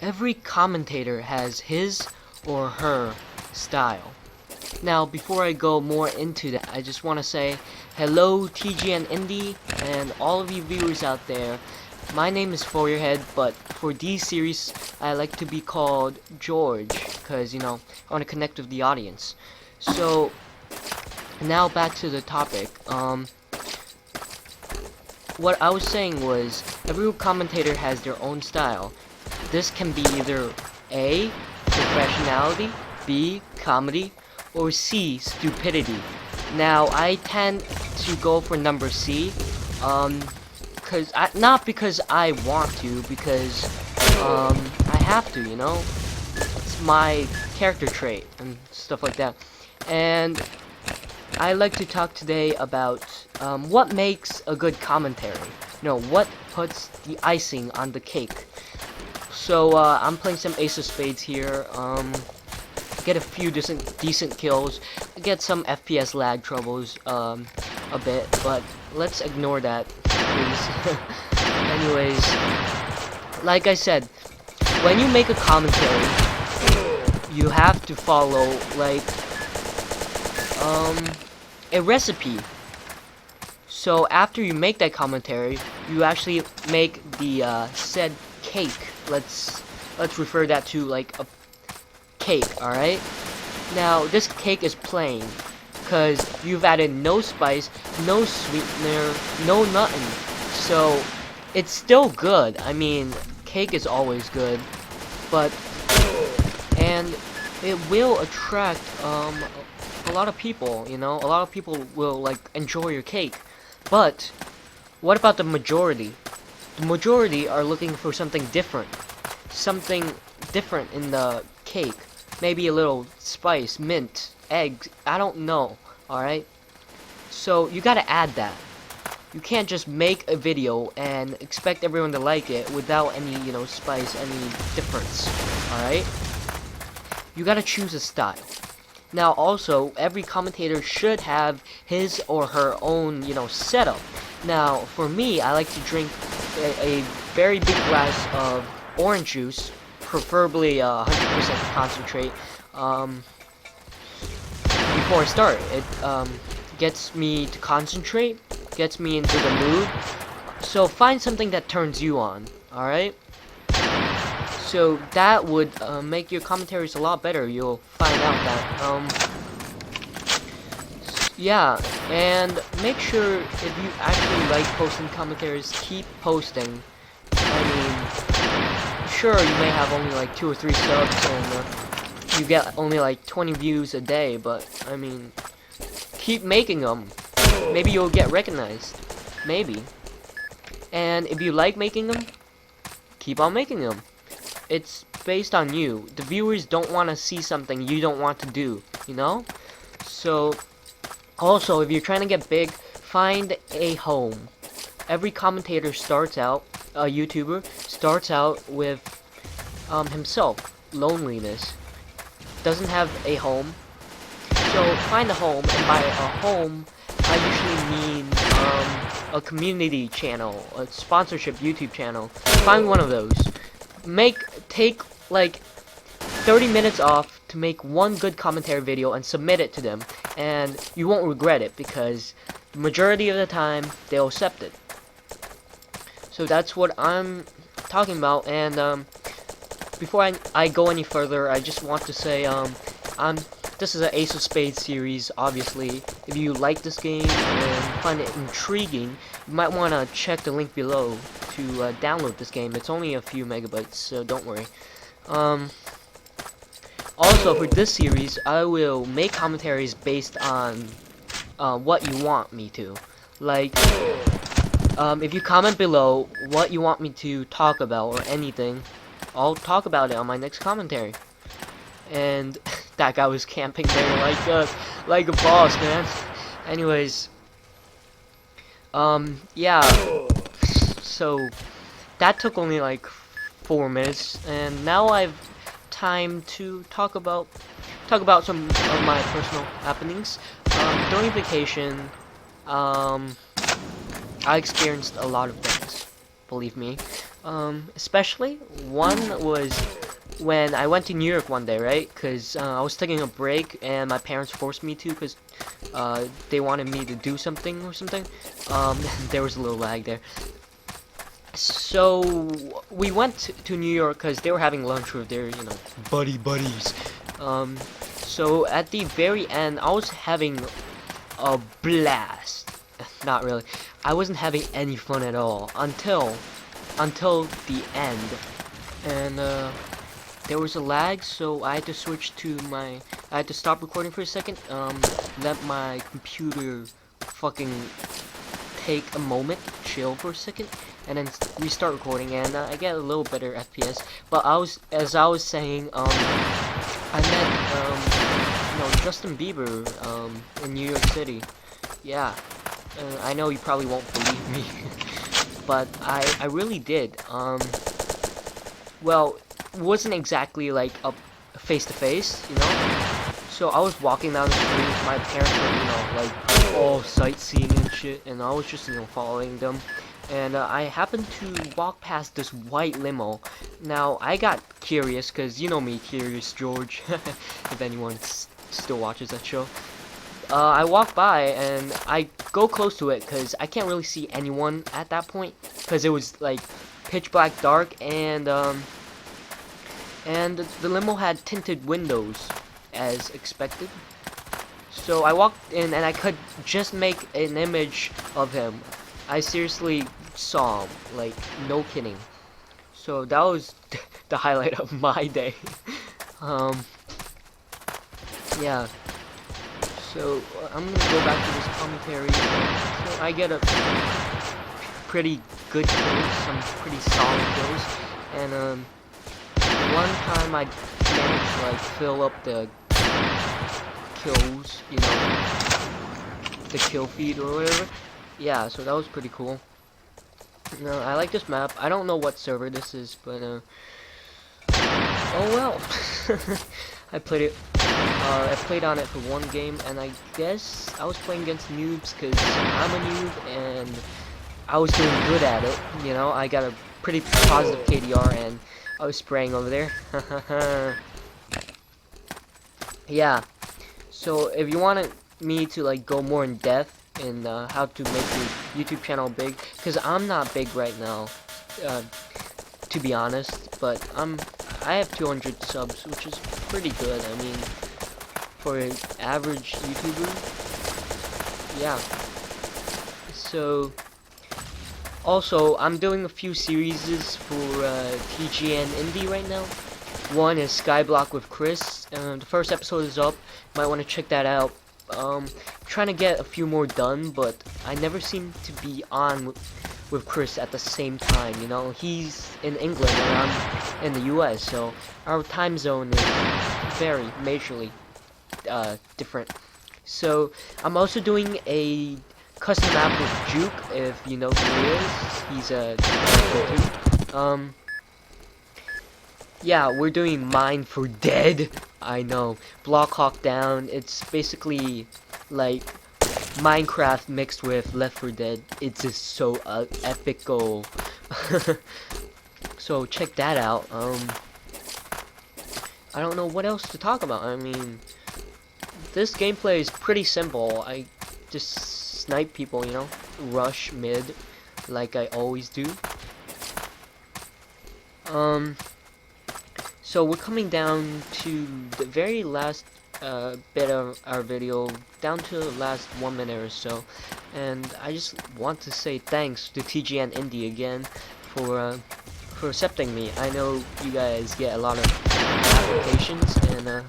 Every commentator has his or her style. Now, before I go more into that, I just want to say hello tgnIndie and all of you viewers out there. My name is Foyerhead, but for these series, I like to be called George, because, you know, I want to connect with the audience. So, now back to the topic. What I was saying was, every commentator has their own style. This can be either A, professionality, B, comedy, or C, stupidity. Now, I tend to go for number C, not because I want to, because, I have to, you know? It's my character trait, and stuff like that. And I like to talk today about, what makes a good commentary. You know, what puts the icing on the cake. So, I'm playing some Ace of Spades here, get a few decent kills, get some FPS lag troubles, a bit, but let's ignore that, please. Anyways, like I said, when you make a commentary, you have to follow, like, a recipe. So, after you make that commentary, you actually make the, said cake. Let's refer that to like a cake, alright? Now, this cake is plain, because you've added no spice, no sweetener, no nothing. So, it's still good. I mean, cake is always good, but, and it will attract, a lot of people, you know? A lot of people will, like, enjoy your cake. But, what about the majority? The majority are looking for something different. Something different in the cake. Maybe a little spice, mint, eggs, I don't know, alright? So, you gotta add that. You can't just make a video and expect everyone to like it without any, you know, spice, any difference, alright? You gotta choose a style. Now, also, every commentator should have his or her own, you know, setup. Now, for me, I like to drink a very big glass of orange juice, preferably 100% concentrate, before I start. It gets me to concentrate, gets me into the mood. So find something that turns you on, alright? So that would make your commentaries a lot better. You'll find out that, yeah, and make sure if you actually like posting commentaries, keep posting. I mean, sure, you may have only like 2 or 3 subs and you get only like 20 views a day, but I mean, keep making them. Maybe you'll get recognized. Maybe. And if you like making them, keep on making them. It's based on you. The viewers don't want to see something you don't want to do, you know? So, also, if you're trying to get big, find a home. Every commentator starts out, a YouTuber, starts out with himself. Loneliness. Doesn't have a home. So, find a home, and by a home, I usually mean a community channel, a sponsorship YouTube channel. Find one of those. Take like 30 minutes off to make one good commentary video and submit it to them, and you won't regret it because the majority of the time they'll accept it. So that's what I'm talking about. And before I go any further, I just want to say this is an Ace of Spades series. Obviously, if you like this game and find it intriguing, you might want to check the link below to download this game. It's only a few megabytes, so don't worry. Also, for this series, I will make commentaries based on what you want me to. Like, if you comment below what you want me to talk about or anything, I'll talk about it on my next commentary. And that guy was camping there like a boss, man. Anyways, yeah. So that took only like 4 minutes, and now I've time to talk about some of my personal happenings. During vacation, I experienced a lot of things, believe me. Especially one was when I went to New York one day, right? Cause I was taking a break and my parents forced me to, cause they wanted me to do something or something. There was a little lag there. So we went to New York because they were having lunch with their, buddies. So at the very end, I was having a blast. Not really. I wasn't having any fun at all until the end, and there was a lag, so I had to switch to my. I had to stop recording for a second. Let my computer fucking take a moment, chill for a second, and then restart recording, and I get a little better FPS. But as I was saying, I met, Justin Bieber, in New York City. Yeah, I know you probably won't believe me, but I really did. Well, it wasn't exactly like a face to face, So I was walking down the street, my parents were, like, all sightseeing and shit, and I was just, following them. And I happened to walk past this white limo. Now, I got curious, because you know me, Curious George, if anyone still watches that show. I walk by, and I go close to it, because I can't really see anyone at that point, because it was, like, pitch black dark, and the limo had tinted windows, as expected. So I walked in and I could just make an image of him. I seriously saw him, like, no kidding. So that was the highlight of my day. Yeah. So I'm gonna go back to this commentary. So I get a pretty good kills, some pretty solid kills, and one time I managed to like fill up the kills, the kill feed or whatever. Yeah, so that was pretty cool. I like this map. I don't know what server this is, but oh well. I played it. I played on it for one game, and I guess I was playing against noobs because I'm a noob and I was doing good at it. I got a pretty positive KDR, and I was spraying over there. Yeah. So if you wanted me to like go more in depth in how to make your YouTube channel big, because I'm not big right now, to be honest, but I have 200 subs, which is pretty good. I mean, for an average YouTuber, yeah. So also, I'm doing a few series for tgnIndie right now. One is Skyblock with Chris. The first episode is up. Might want to check that out. Trying to get a few more done, but I never seem to be on with Chris at the same time. He's in England and I'm in the U.S., so our time zone is very majorly different. So I'm also doing a custom map with Juke, if you know who he is. He's a dude. Yeah, we're doing Mine for Dead. I know. Block Hawk Down. It's basically like Minecraft mixed with Left 4 Dead. It's just so epical. So check that out. I don't know what else to talk about. I mean, this gameplay is pretty simple. I just snipe people, rush mid like I always do. So we're coming down to the very last bit of our video, down to the last 1 minute or so, and I just want to say thanks to tgnIndie again for accepting me. I know you guys get a lot of applications, and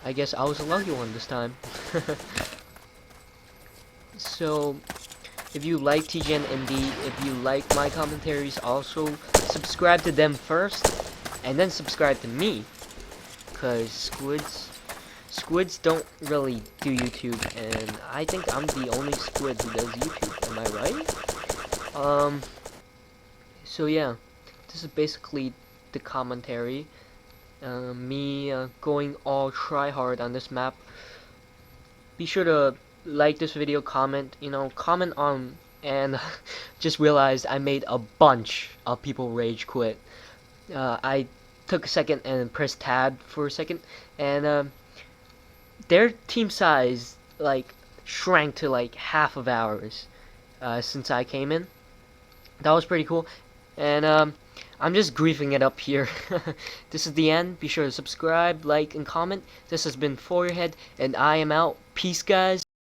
I guess I was a lucky one this time. So if you like tgnIndie, if you like my commentaries, also subscribe to them first, and then subscribe to me, cause squids don't really do YouTube, and I think I'm the only squid who does YouTube. Am I right? So yeah, this is basically the commentary. Me going all try hard on this map. Be sure to like this video, comment, comment on and just realized I made a bunch of people rage quit. I took a second and pressed tab for a second, and their team size like shrank to like half of ours since I came in. That was pretty cool, and I'm just griefing it up here. This is the end. Be sure to subscribe, like, and comment. This has been Foyerhead, and I am out. Peace, guys.